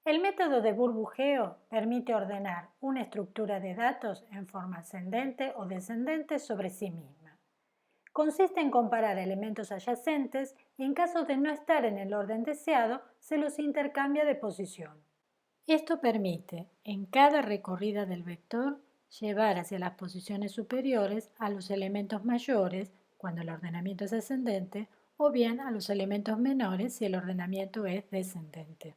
El método de burbujeo permite ordenar una estructura de datos en forma ascendente o descendente sobre sí misma. Consiste en comparar elementos adyacentes y en caso de no estar en el orden deseado, se los intercambia de posición. Esto permite, en cada recorrida del vector, llevar hacia las posiciones superiores a los elementos mayores cuando el ordenamiento es ascendente o bien a los elementos menores si el ordenamiento es descendente.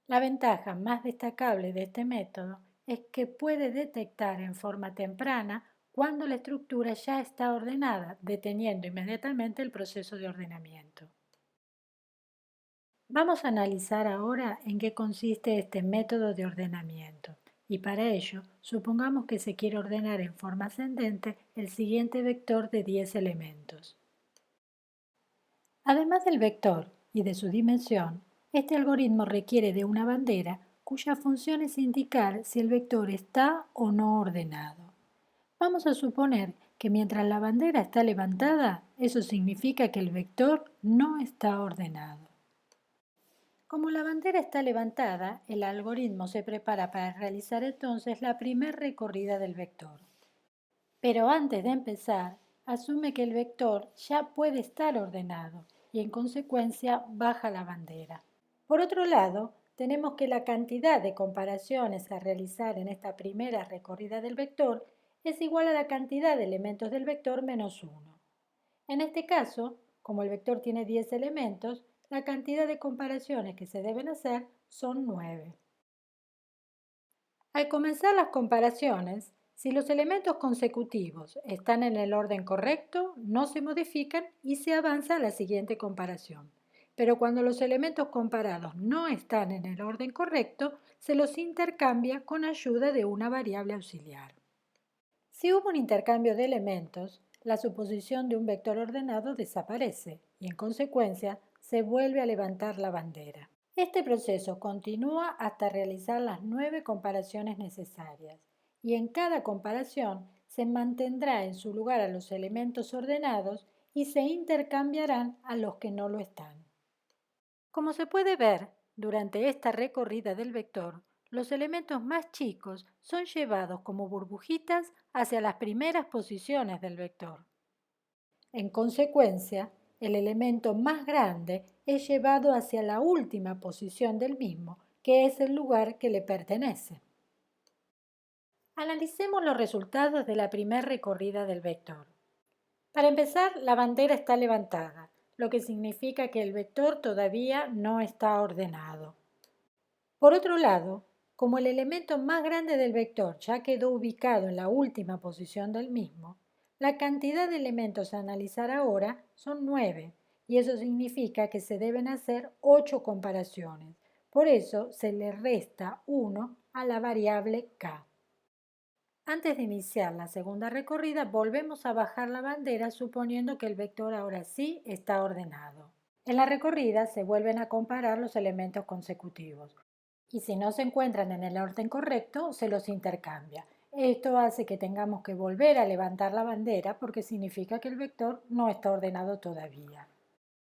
La ventaja más destacable de este método es que puede detectar en forma temprana cuando la estructura ya está ordenada, deteniendo inmediatamente el proceso de ordenamiento. Vamos a analizar ahora en qué consiste este método de ordenamiento. Y para ello, supongamos que se quiere ordenar en forma ascendente el siguiente vector de 10 elementos. Además del vector y de su dimensión, este algoritmo requiere de una bandera cuya función es indicar si el vector está o no ordenado. Vamos a suponer que mientras la bandera está levantada, eso significa que el vector no está ordenado. Como la bandera está levantada, el algoritmo se prepara para realizar entonces la primera recorrida del vector. Pero antes de empezar, asume que el vector ya puede estar ordenado y en consecuencia baja la bandera. Por otro lado, tenemos que la cantidad de comparaciones a realizar en esta primera recorrida del vector es igual a la cantidad de elementos del vector menos 1. En este caso, como el vector tiene 10 elementos, la cantidad de comparaciones que se deben hacer son 9. Al comenzar las comparaciones, si los elementos consecutivos están en el orden correcto, no se modifican y se avanza a la siguiente comparación. Pero cuando los elementos comparados no están en el orden correcto, se los intercambia con ayuda de una variable auxiliar. Si hubo un intercambio de elementos, la suposición de un vector ordenado desaparece y en consecuencia se vuelve a levantar la bandera. Este proceso continúa hasta realizar las 9 comparaciones necesarias y en cada comparación se mantendrá en su lugar a los elementos ordenados y se intercambiarán a los que no lo están. Como se puede ver, durante esta recorrida del vector, los elementos más chicos son llevados como burbujitas hacia las primeras posiciones del vector. En consecuencia, el elemento más grande es llevado hacia la última posición del mismo, que es el lugar que le pertenece. Analicemos los resultados de la primera recorrida del vector. Para empezar, la bandera está levantada, lo que significa que el vector todavía no está ordenado. Por otro lado, como el elemento más grande del vector ya quedó ubicado en la última posición del mismo, la cantidad de elementos a analizar ahora son 9, y eso significa que se deben hacer 8 comparaciones. Por eso se le resta 1 a la variable k. Antes de iniciar la segunda recorrida, volvemos a bajar la bandera suponiendo que el vector ahora sí está ordenado. En la recorrida se vuelven a comparar los elementos consecutivos y si no se encuentran en el orden correcto, se los intercambia. Esto hace que tengamos que volver a levantar la bandera porque significa que el vector no está ordenado todavía.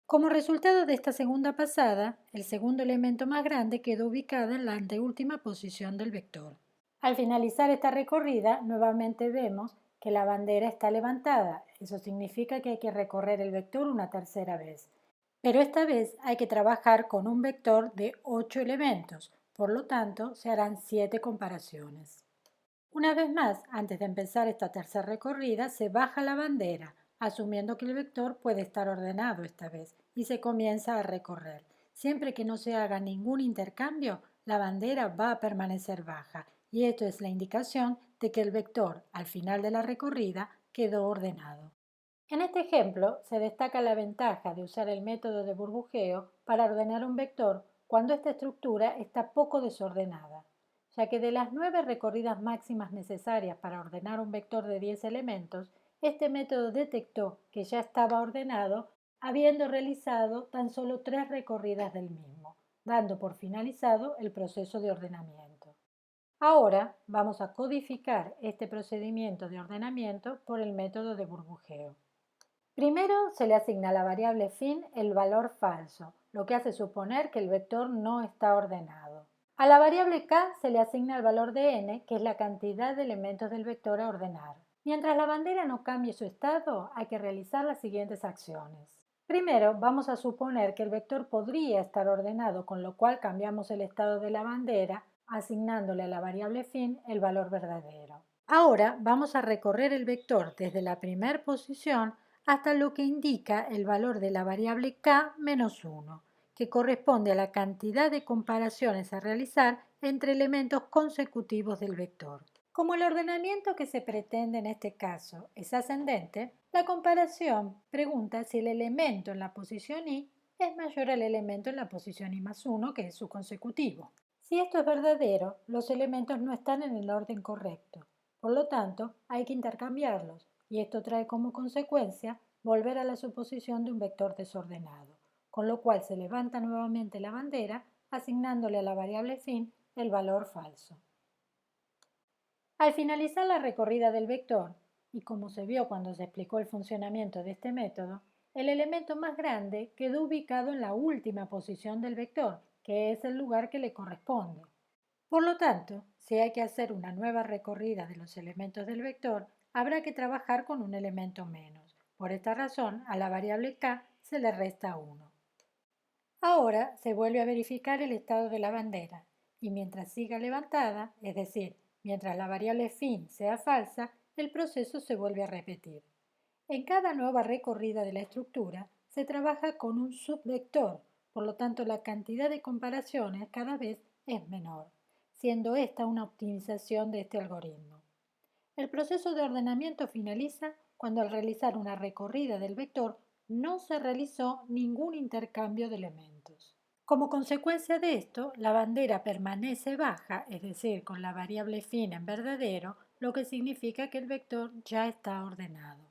Como resultado de esta segunda pasada, el segundo elemento más grande quedó ubicado en la anteúltima posición del vector. Al finalizar esta recorrida, nuevamente vemos que la bandera está levantada. Eso significa que hay que recorrer el vector una tercera vez. Pero esta vez hay que trabajar con un vector de 8 elementos, por lo tanto se harán 7 comparaciones. Una vez más, antes de empezar esta tercera recorrida, se baja la bandera, asumiendo que el vector puede estar ordenado esta vez, y se comienza a recorrer. Siempre que no se haga ningún intercambio, la bandera va a permanecer baja, y esto es la indicación de que el vector, al final de la recorrida, quedó ordenado. En este ejemplo, se destaca la ventaja de usar el método de burbujeo para ordenar un vector cuando esta estructura está poco desordenada, ya que de las 9 recorridas máximas necesarias para ordenar un vector de 10 elementos, este método detectó que ya estaba ordenado habiendo realizado tan solo 3 recorridas del mismo, dando por finalizado el proceso de ordenamiento. Ahora vamos a codificar este procedimiento de ordenamiento por el método de burbujeo. Primero se le asigna a la variable fin el valor falso, lo que hace suponer que el vector no está ordenado. A la variable k se le asigna el valor de n, que es la cantidad de elementos del vector a ordenar. Mientras la bandera no cambie su estado, hay que realizar las siguientes acciones. Primero, vamos a suponer que el vector podría estar ordenado, con lo cual cambiamos el estado de la bandera, asignándole a la variable fin el valor verdadero. Ahora vamos a recorrer el vector desde la primera posición hasta lo que indica el valor de la variable k menos 1, que corresponde a la cantidad de comparaciones a realizar entre elementos consecutivos del vector. Como el ordenamiento que se pretende en este caso es ascendente, la comparación pregunta si el elemento en la posición i es mayor al elemento en la posición i más 1, que es su consecutivo. Si esto es verdadero, los elementos no están en el orden correcto. Por lo tanto, hay que intercambiarlos, y esto trae como consecuencia volver a la suposición de un vector desordenado, con lo cual se levanta nuevamente la bandera, asignándole a la variable fin el valor falso. Al finalizar la recorrida del vector, y como se vio cuando se explicó el funcionamiento de este método, el elemento más grande quedó ubicado en la última posición del vector, que es el lugar que le corresponde. Por lo tanto, si hay que hacer una nueva recorrida de los elementos del vector, habrá que trabajar con un elemento menos. Por esta razón, a la variable k se le resta 1. Ahora se vuelve a verificar el estado de la bandera, y mientras siga levantada, es decir, mientras la variable fin sea falsa, el proceso se vuelve a repetir. En cada nueva recorrida de la estructura se trabaja con un subvector, por lo tanto la cantidad de comparaciones cada vez es menor, siendo esta una optimización de este algoritmo. El proceso de ordenamiento finaliza cuando al realizar una recorrida del vector no se realizó ningún intercambio de elementos. Como consecuencia de esto, la bandera permanece baja, es decir, con la variable fin en verdadero, lo que significa que el vector ya está ordenado.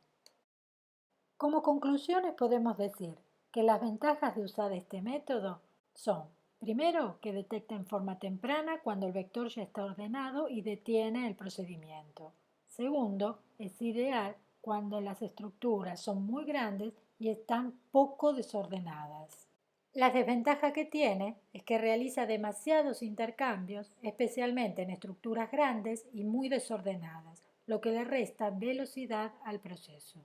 Como conclusiones podemos decir que las ventajas de usar este método son, primero, que detecta en forma temprana cuando el vector ya está ordenado y detiene el procedimiento. Segundo, es ideal cuando las estructuras son muy grandes y están poco desordenadas. La desventaja que tiene es que realiza demasiados intercambios, especialmente en estructuras grandes y muy desordenadas, lo que le resta velocidad al proceso.